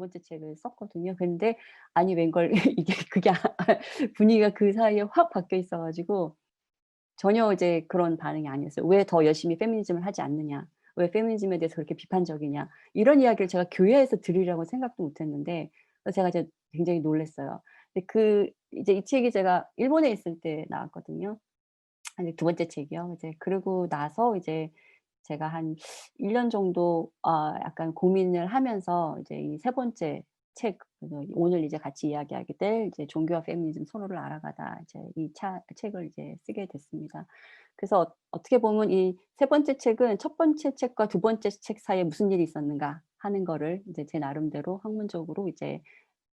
번째 책을 썼거든요. 근데 아니 웬걸 이게 그게 분위기가 그 사이에 확 바뀌어 있어 가지고 전혀 이제 그런 반응이 아니었어요. "왜 더 열심히 페미니즘을 하지 않느냐? 왜 페미니즘에 대해서 그렇게 비판적이냐?" 이런 이야기를 제가 교회에서 들으려고 생각도 못 했는데 제가 이제 굉장히 놀랐어요. 근데 이제 이 책이 제가 일본에 있을 때 나왔거든요. 아니 두 번째 책이요. 이제 그러고 나서 이제 제가 한 1년 정도 약간 고민을 하면서 이제 이 세 번째 책, 그래서 오늘 이제 같이 이야기하게 될 이제 종교와 페미니즘 서로를 알아가다, 이제 이 책을 이제 쓰게 됐습니다. 그래서 어떻게 보면 이 세 번째 책은 첫 번째 책과 두 번째 책 사이에 무슨 일이 있었는가 하는 거를 이제 제 나름대로 학문적으로 이제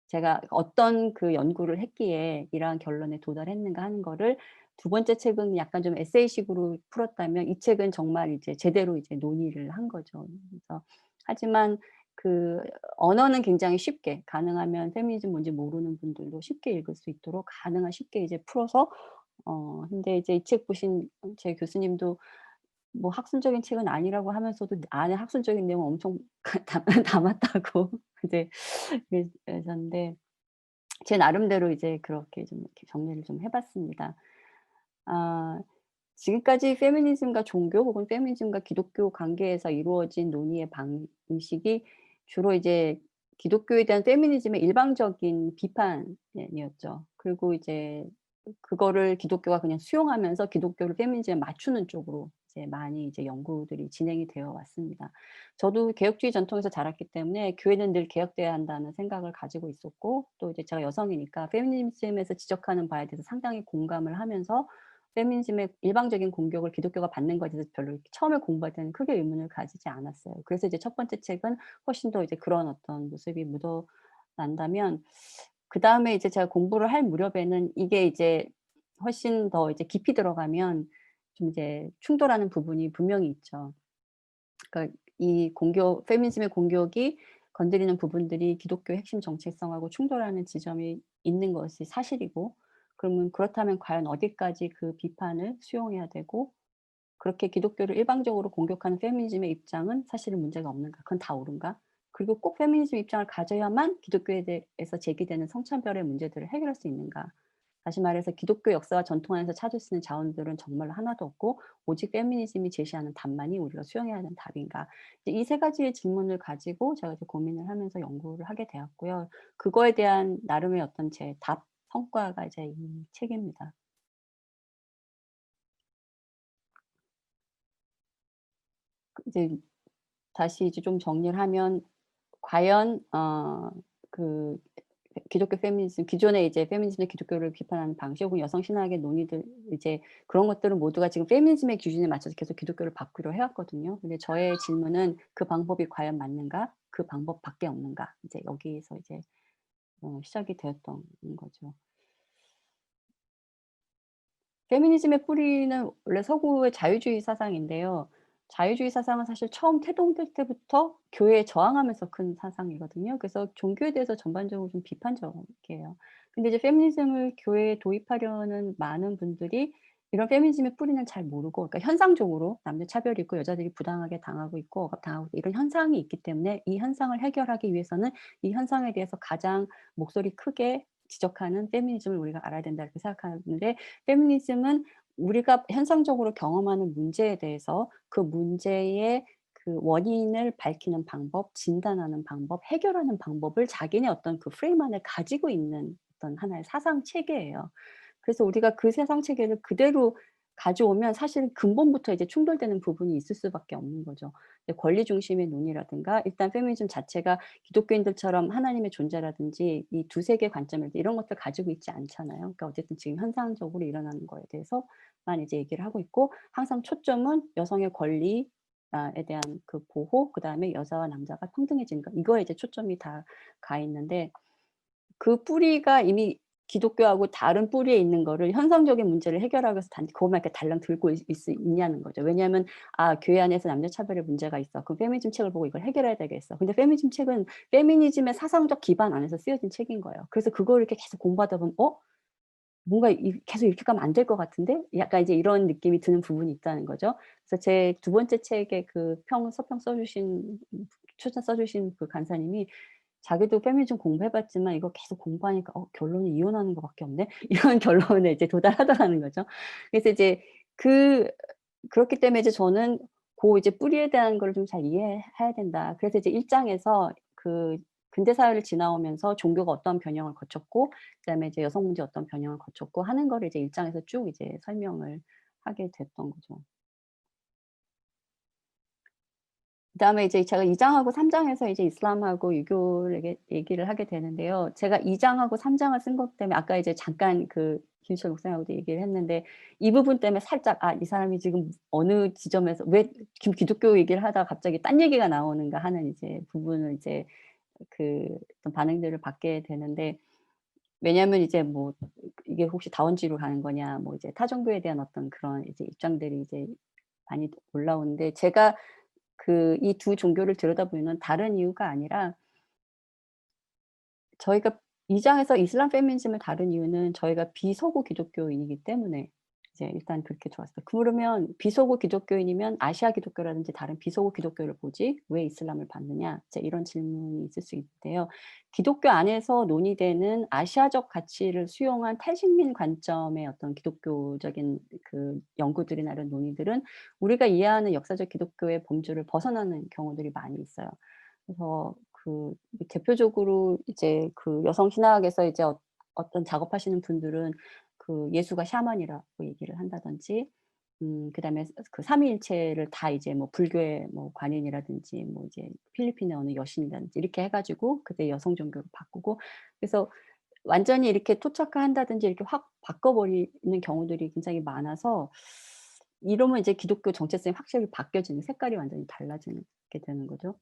제가 어떤 그 연구를 했기에 이러한 결론에 도달했는가 하는 거를, 두 번째 책은 약간 좀 에세이식으로 풀었다면 이 책은 정말 이제 제대로 이제 논의를 한 거죠. 그래서 하지만 그 언어는 굉장히 쉽게, 가능하면 페미니즘 뭔지 모르는 분들도 쉽게 읽을 수 있도록 가능한 쉽게 이제 풀어서 근데 이제 이 책 보신 제 교수님도 뭐 학술적인 책은 아니라고 하면서도 안에 학술적인 내용을 엄청 담았다고 이제 그러셨는데, 제 나름대로 이제 그렇게 좀 이렇게 정리를 좀 해 봤습니다. 아 지금까지 페미니즘과 종교 혹은 페미니즘과 기독교 관계에서 이루어진 논의의 방식이 주로 이제 기독교에 대한 페미니즘의 일방적인 비판이었죠. 그리고 이제 그거를 기독교가 그냥 수용하면서 기독교를 페미니즘에 맞추는 쪽으로 이제 많이 이제 연구들이 진행이 되어 왔습니다. 저도 개혁주의 전통에서 자랐기 때문에 교회는 늘 개혁돼야 한다는 생각을 가지고 있었고, 또 이제 제가 여성이니까 페미니즘에서 지적하는 바에 대해서 상당히 공감을 하면서 페미니즘의 일방적인 공격을 기독교가 받는 것에 대해서 별로 이렇게 처음에 공부할 때는 크게 의문을 가지지 않았어요. 그래서 이제 첫 번째 책은 훨씬 더 이제 그런 어떤 모습이 묻어난다면, 그다음에 이제 제가 공부를 할 무렵에는 이게 이제 훨씬 더 이제 깊이 들어가면 좀 이제 충돌하는 부분이 분명히 있죠. 그러니까 이 공격, 페미니즘의 공격이 건드리는 부분들이 기독교의 핵심 정체성하고 충돌하는 지점이 있는 것이 사실이고, 그러면 그렇다면 과연 어디까지 그 비판을 수용해야 되고, 그렇게 기독교를 일방적으로 공격하는 페미니즘의 입장은 사실은 문제가 없는가? 그건 다 옳은가? 그리고 꼭 페미니즘 입장을 가져야만 기독교에 대해서 제기되는 성차별의 문제들을 해결할 수 있는가? 다시 말해서 기독교 역사와 전통 안에서 찾을 수 있는 자원들은 정말로 하나도 없고 오직 페미니즘이 제시하는 답만이 우리가 수용해야 하는 답인가? 이제 이 세 가지의 질문을 가지고 제가 이제 고민을 하면서 연구를 하게 되었고요. 그거에 대한 나름의 어떤 제 답, 성과가 이제 이 책입니다. 이제 다시 이제 좀 정리를 하면, 과연 그 기독교 페미니즘, 기존의 이제 페미니즘의 기독교를 비판하는 방식 혹은 여성 신학의 논의들, 이제 그런 것들은 모두가 지금 페미니즘의 기준에 맞춰서 계속 기독교를 바꾸려 해 왔거든요. 근데 저의 질문은 '그 방법이 과연 맞는가? 그 방법밖에 없는가?' 이제 여기에서 이제 시작이 되었던 거죠. 페미니즘의 뿌리는 원래 서구의 자유주의 사상인데요. 자유주의 사상은 사실 처음 태동될 때부터 교회에 저항하면서 큰 사상이거든요. 그래서 종교에 대해서 전반적으로 좀 비판적이에요. 근데 이제 페미니즘을 교회에 도입하려는 많은 분들이 이런 페미니즘의 뿌리는 잘 모르고, 그러니까 현상적으로 남녀 차별이 있고 여자들이 부당하게 당하고 있고 억압당하고 이런 현상이 있기 때문에 이 현상을 해결하기 위해서는 이 현상에 대해서 가장 목소리 크게 지적하는 페미니즘을 우리가 알아야 된다, 이렇게 생각하는데, 페미니즘은 우리가 현상적으로 경험하는 문제에 대해서 그 문제의 그 원인을 밝히는 방법, 진단하는 방법, 해결하는 방법을 자기네 어떤 그 프레임 안에 가지고 있는 어떤 하나의 사상 체계예요. 그래서 우리가 그 세상 체계를 그대로 가져오면 사실은 근본부터 이제 충돌되는 부분이 있을 수밖에 없는 거죠. 이제 권리 중심의 논의라든가, 일단 페미니즘 자체가 기독교인들처럼 하나님의 존재라든지 이 두세 개 관점을 이런 것들 가지고 있지 않잖아요. 그러니까 어쨌든 지금 현상적으로 일어나는 거에 대해서만 이제 얘기를 하고 있고, 항상 초점은 여성의 권리 에 대한 그 보호, 그다음에 여자와 남자가 평등해지는 것, 이거에 이제 초점이 다 가 있는데, 그 뿌리가 이미 기독교하고 다른 뿌리에 있는 거를 현상적인 문제를 해결하기 위해서 단지 그것만 이렇게 달랑 들고 있냐는 거죠. 왜냐하면 '아 교회 안에서 남녀 차별의 문제가 있어. 그럼 페미니즘 책을 보고 이걸 해결해야 되겠어.' 근데 페미니즘 책은 페미니즘의 사상적 기반 안에서 쓰여진 책인 거예요. 그래서 그거를 이렇게 계속 공부하다 보면 뭔가 계속 이렇게 가면 안 될 것 같은데?' 약간 이제 이런 느낌이 드는 부분이 있다는 거죠. 그래서 제 두 번째 책에 그 서평 써 주신, 추천 써 주신 그 간사님이 자기도 페미니즘 공부해 봤지만 이거 계속 공부하니까 결론이 이혼하는 거 밖에 없네. 이런 결론에 이제 도달하더라는 거죠. 그래서 이제 그 그렇기 때문에 이제 저는 이제 뿌리에 대한 걸 좀 잘 이해해야 된다. 그래서 이제 1 장에서 그 근대 사회를 지나오면서 종교가 어떤 변형을 거쳤고 그다음에 이제 여성 문제 어떤 변형을 거쳤고 하는 거를 이제 1 장에서 쭉 이제 설명을 하게 됐던 거죠. 그다음에 이제 제가 2 장하고 3 장에서 이제 이슬람하고 유교를 얘기를 하게 되는데요. 제가 2 장하고 3 장을 쓴 것 때문에 아까 이제 잠깐 김수철 목사님하고도 얘기를 했는데 이 부분 때문에 살짝 '아 이 사람이 지금 어느 지점에서 왜 기독교 얘기를 하다가 갑자기 딴 얘기가 나오는가.' 하는 이제 부분을 이제 어떤 반응들을 받게 되는데 왜냐하면 이제 뭐 이게 혹시 다원주의로 가는 거냐 뭐 이제 타 종교에 대한 어떤 그런 이제 입장들이 이제 많이 올라오는데 제가 이 두 종교를 들여다보면은 다른 이유가 아니라 저희가 이 장에서 이슬람 페미니즘을 다룬 이유는 저희가 비서구 기독교인이기 때문에 이제 일단 그렇게 좋았어요. 그러면 비서구 기독교인이면 아시아 기독교라든지 다른 비서구 기독교를 보지 왜 이슬람을 받느냐 이제 이런 질문이 있을 수 있는데요. 기독교 안에서 논의되는 아시아적 가치를 수용한 탈식민 관점의 어떤 기독교적인 연구들이나 이런 논의들은 우리가 이해하는 역사적 기독교의 범주를 벗어나는 경우들이 많이 있어요. 그래서 대표적으로 이제 여성 신학에서 이제 어떤 작업하시는 분들은 예수가 샤먼이라고 얘기를 한다든지 그다음에 삼위일체를 다 이제 뭐 불교의 뭐 관인이라든지 뭐 이제 필리핀의 어느 여신이라든지 이렇게 해 가지고 그때 여성 종교로 바꾸고 그래서 완전히 이렇게 토착화한다든지 이렇게 확 바꿔 버리는 경우들이 굉장히 많아서 이러면 이제 기독교 정체성이 확실히 바뀌어지는 색깔이 완전히 달라지게 되는 거죠.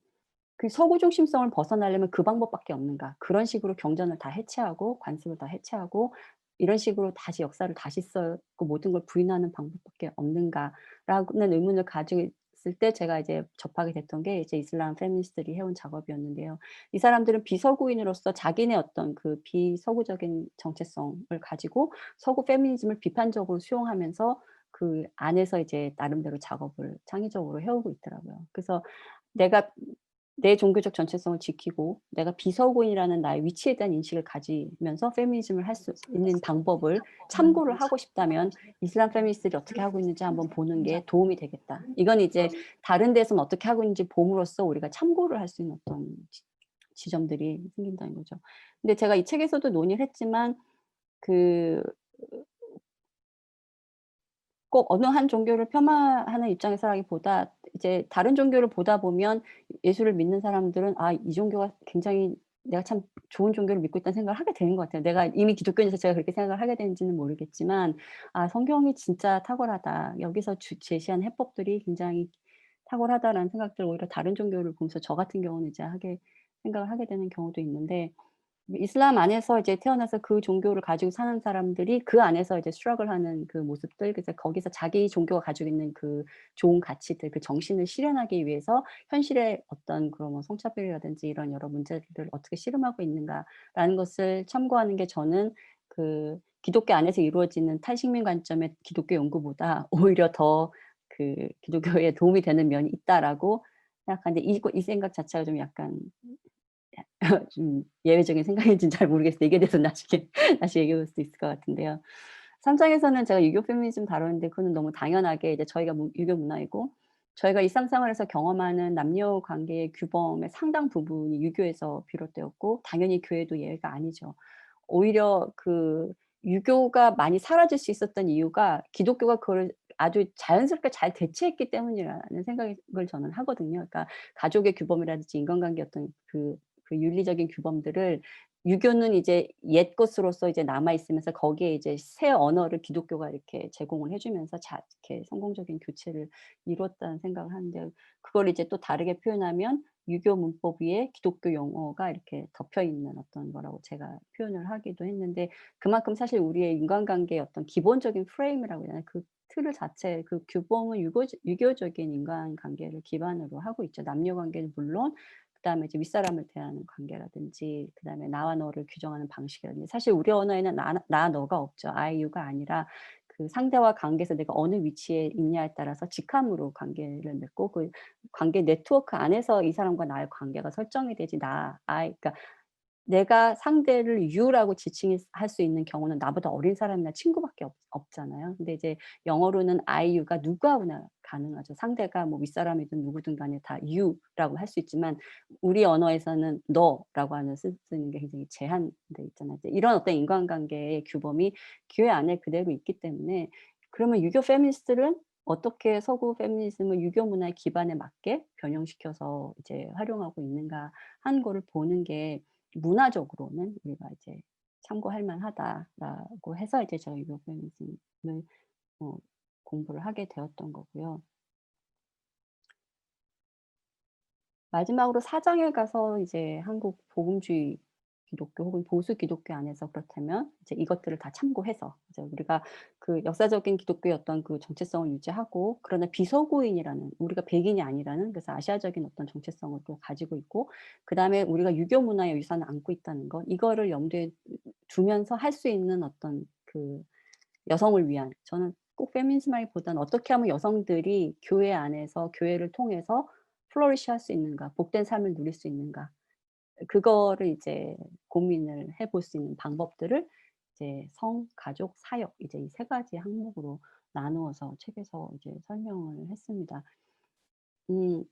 서구 중심성을 벗어나려면 그 방법밖에 없는가. 그런 식으로 경전을 다 해체하고 관습을 다 해체하고 이런 식으로 다시 역사를 다시 써고 모든 걸 부인하는 방법밖에 없는가라는 의문을 가지고 있을 때 제가 이제 접하게 됐던 게 이제 이슬람 페미니스트들이 해온 작업이었는데요. 이 사람들은 비서구인으로서 자기네 어떤 비서구적인 정체성을 가지고 서구 페미니즘을 비판적으로 수용하면서 그 안에서 이제 나름대로 작업을 창의적으로 해오고 있더라고요. 그래서 내가 내 종교적 전체성을 지키고 내가 비서구인이라는 나의 위치에 대한 인식을 가지면서 페미니즘을 할 수 있는 방법을 참고를 하고 싶다면 '이슬람 페미니스트들이 어떻게 하고 있는지 한번 보는 게 도움이 되겠다.' 이건 이제 다른 데서는 어떻게 하고 있는지 봄으로써 우리가 참고를 할 수 있는 어떤 지점들이 생긴다는 거죠. 근데 제가 이 책에서도 논의를 했지만 그 꼭 어느 한 종교를 폄하하는 입장에서라기보다 이제 다른 종교를 보다 보면 예수를 믿는 사람들은 '아 이 종교가 굉장히 내가 참 좋은 종교를 믿고 있다.'는 생각을 하게 되는 것 같아요. 내가 이미 기독교인이라서 제가 그렇게 생각을 하게 되는지는 모르겠지만 '아 성경이 진짜 탁월하다. 여기서 제시한 해법들이 굉장히 탁월하다.'라는 생각들을 오히려 다른 종교를 보면서 저 같은 경우는 이제 생각을 하게 되는 경우도 있는데 이슬람 안에서 이제 태어나서 그 종교를 가지고 사는 사람들이 그 안에서 이제 struggle 하는 그 모습들 그래서 거기서 자기 종교가 가지고 있는 좋은 가치들 정신을 실현하기 위해서 현실의 어떤 그런 뭐 성차별이라든지 이런 여러 문제들을 어떻게 씨름하고 있는가라는 것을 참고하는 게 저는 기독교 안에서 이루어지는 탈식민 관점의 기독교 연구보다 오히려 더 기독교에 도움이 되는 면이 있다라고 생각하는데 이 생각 자체가 좀 약간 좀 예외적인 생각인지는 잘 모르겠어요. 이게 대해서 나중에 다시 얘기해 볼 수 있을 것 같은데요. 3 장에서는 제가 유교 페미니즘 다루는데 그거는 너무 당연하게 이제 저희가 유교 문화이고 저희가 일상생활에서 경험하는 남녀 관계의 규범의 상당 부분이 유교에서 비롯되었고 당연히 교회도 예외가 아니죠. 오히려 유교가 많이 사라질 수 있었던 이유가 기독교가 그걸 아주 자연스럽게 잘 대체했기 때문이라는 생각을 저는 하거든요. 그러니까 가족의 규범이라든지 인간관계 어떤 윤리적인 규범들을 유교는 이제 옛 것으로서 이제 남아 있으면서 거기에 이제 새 언어를 기독교가 이렇게 제공을 해 주면서 이렇게 성공적인 교체를 이루었다는 생각을 하는데 그걸 이제 또 다르게 표현하면 유교 문법 위에 기독교 용어가 이렇게 덮여 있는 어떤 거라고 제가 표현을 하기도 했는데 그만큼 사실 우리의 인간관계의 어떤 기본적인 프레임이라고 해야 되나요? 틀을 자체 규범은 유교적인 인간관계를 기반으로 하고 있죠. 남녀 관계는 물론 그다음에 이제 윗사람을 대하는 관계라든지 그다음에 나와 너를 규정하는 방식이라든지 사실 우리 언어에는 나 너가 없죠. I, you가 아니라 그 상대와 관계에서 내가 어느 위치에 있냐에 따라서 직함으로 관계를 맺고 그 관계 네트워크 안에서 이 사람과 나의 관계가 설정이 되지 그러니까 내가 상대를 "you라고 지칭할 수 있는 경우는 나보다 어린 사람이나 친구밖에 없잖아요. 근데 이제 영어로는 I, you가 누구 아무나 가능하죠. 상대가 뭐 윗사람이든 누구든 간에 다 you라고 할 수 있지만 우리 언어에서는 너라고 하는 쓰는 게 굉장히 제한돼 있잖아요. 이제 이런 어떤 인간관계의 규범이 교회 안에 그대로 있기 때문에 그러면 유교 페미니스트들은 어떻게 서구 페미니즘을 유교 문화의 기반에 맞게 변형시켜서 이제 활용하고 있는가 하는 거를 보는 게 문화적으로는 우리가 이제 참고할 만하다라고 해서 이제 제가 유교 페미니즘을 어 공부를 하게 되었던 거고요. 마지막으로 사장에 가서 이제 한국 복음주의 기독교 혹은 보수 기독교 안에서 그렇다면 이제 이것들을 다 참고해서 이제 우리가 그 역사적인 기독교의 어떤 그 정체성을 유지하고 그러나 비서구인이라는 우리가 백인이 아니라는 그래서 아시아적인 어떤 정체성을 또 가지고 있고 그다음에 우리가 유교 문화의 유산을 안고 있다는 것 이거를 염두에 두면서 할 수 있는 어떤 그 여성을 위한 저는 꼭 페미니즘이라기보다는 어떻게 하면 여성들이 교회 안에서 교회를 통해서 플러리시 할 수 있는가, 복된 삶을 누릴 수 있는가. 그거를 이제 고민을 해볼 수 있는 방법들을 이제 성, 가족, 사역 이제 이 세 가지 항목으로 나누어서 책에서 이제 설명을 했습니다. 음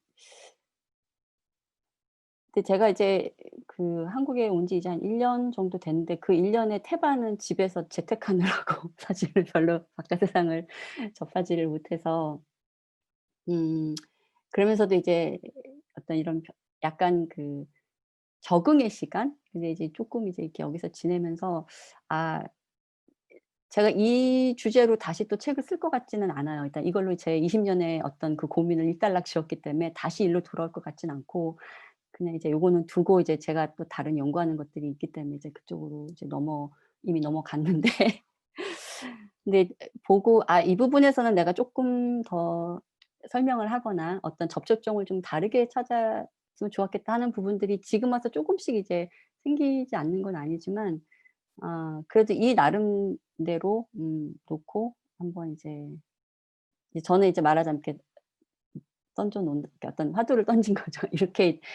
근데 제가 이제 그 한국에 온 지 이제 한 1년 정도 됐는데 그 1 년의 태반은 집에서 재택하느라고 사실은 별로 바깥 세상을 접하지를 못해서 음 그러면서도 이제 어떤 이런 약간 그 적응의 시간? 근데 이제 쪼끔 이제 이렇게 여기서 지내면서 아 제가 이 주제로 다시 또 책을 쓸 것 같지는 않아요. 일단 이걸로 제 20 년의 어떤 그 고민을 일단락 지었기 때문에 다시 일로 돌아올 것 같진 않고 그냥 이제 요거는 두고 이제 제가 또 다른 연구하는 것들이 있기 때문에 이제 그쪽으로 이제 이미 넘어갔는데 근데 보고 '아 이 부분에서는 내가 쪼끔 더 설명을 하거나 어떤 접촉점을 좀 다르게 찾았으면 좋았겠다.' 하는 부분들이 지금 와서 쪼금씩 이제 생기지 않는 건 아니지만 그래도 이 나름대로 놓고 한번 이제 저는 이제 말하자면 이렇게 던져 놓는 그러니까 어떤 화두를 던진 거죠.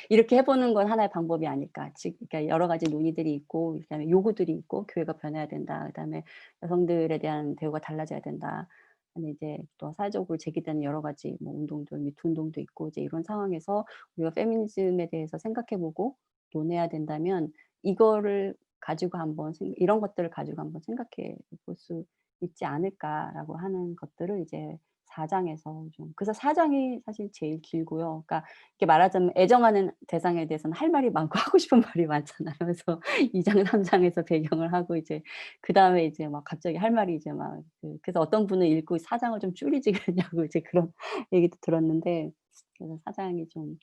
이렇게 해 보는 건 하나의 방법이 아닐까. 그러니까 여러 가지 논의들이 있고 그다음에 요구들이 있고 '교회가 변해야 된다.' 그다음에 '여성들에 대한 대우가 달라져야 된다.' 아니 이제 또 사회적으로 제기되는 여러 가지 뭐 운동도 미투 운동도 있고 이제 이런 상황에서 우리가 페미니즘에 대해서 생각해 보고 논해야 된다면 이거를 가지고 한번 이런 것들을 가지고 한번 생각해 볼 수 있지 않을까라고 하는 것들을 이제 4 장에서 좀 그래서 4 장이 사실 제일 길고요. 그러니까 이렇게 말하자면 애정하는 대상에 대해서는 할 말이 많고 하고 싶은 말이 많잖아요. 그래서 2 장, 3 장에서 배경을 하고 이제 그다음에 이제 막 갑자기 할 말이 이제 막 그래서 어떤 분은 읽고 4 장을 좀 줄이지 그랬냐고 이제 그런 얘기도 들었는데 그래서 4 장이 좀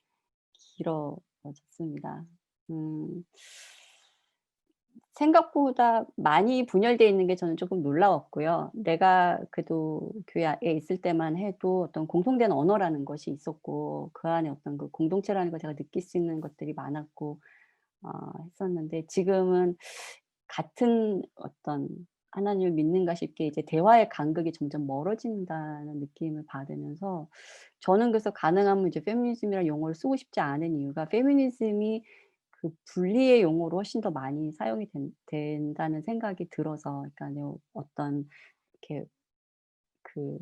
길어졌습니다. 음. 생각보다 많이 분열되어 있는 게 저는 쪼끔 놀라웠고요. 내가 그래도 교회에 있을 때만 해도 어떤 공통된 언어라는 것이 있었고 그 안에 어떤 그 공동체라는 걸 제가 느낄 수 있는 것들이 많았고 어 했었는데 지금은 같은 어떤 '하나님을 믿는가?' 싶게 이제 대화의 간극이 점점 멀어진다는 느낌을 받으면서 저는 그래서 가능하면 이제 페미니즘이라는 용어를 쓰고 싶지 않은 이유가 페미니즘이 그 분리의 용어로 훨씬 더 많이 사용이 된다는 생각이 들어서 그러니까 어떤 이렇게 그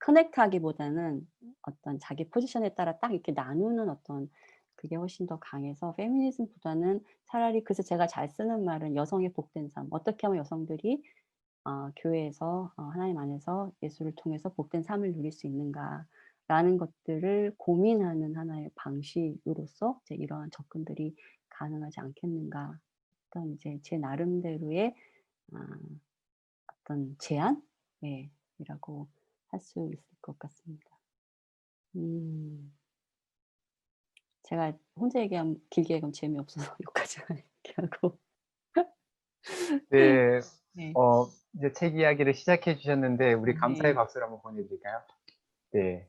커넥트하기보다는 어떤 자기 포지션에 따라 딱 이렇게 나누는 어떤 그게 훨씬 더 강해서 페미니즘보다는 차라리 그래서 제가 잘 쓰는 말은 "여성의 복된 삶." 어떻게 하면 여성들이 교회에서 하나님 안에서 예수를 통해서 복된 삶을 누릴 수 있는가라는 것들을 고민하는 하나의 방식으로서 이제 이러한 접근들이 가능하지 않겠는가. 어떤 이제 제 나름대로의 아 어떤 제안? 예 이라고 할 수 있을 것 같습니다. 음. 제가 혼자 얘기하면 길게 얘기하면 재미없어서 여기까지만 얘기하고 네. 네. 이제 책 이야기를 시작해 주셨는데 우리 감사의 네. 박수를 한번 보내 드릴까요? 네.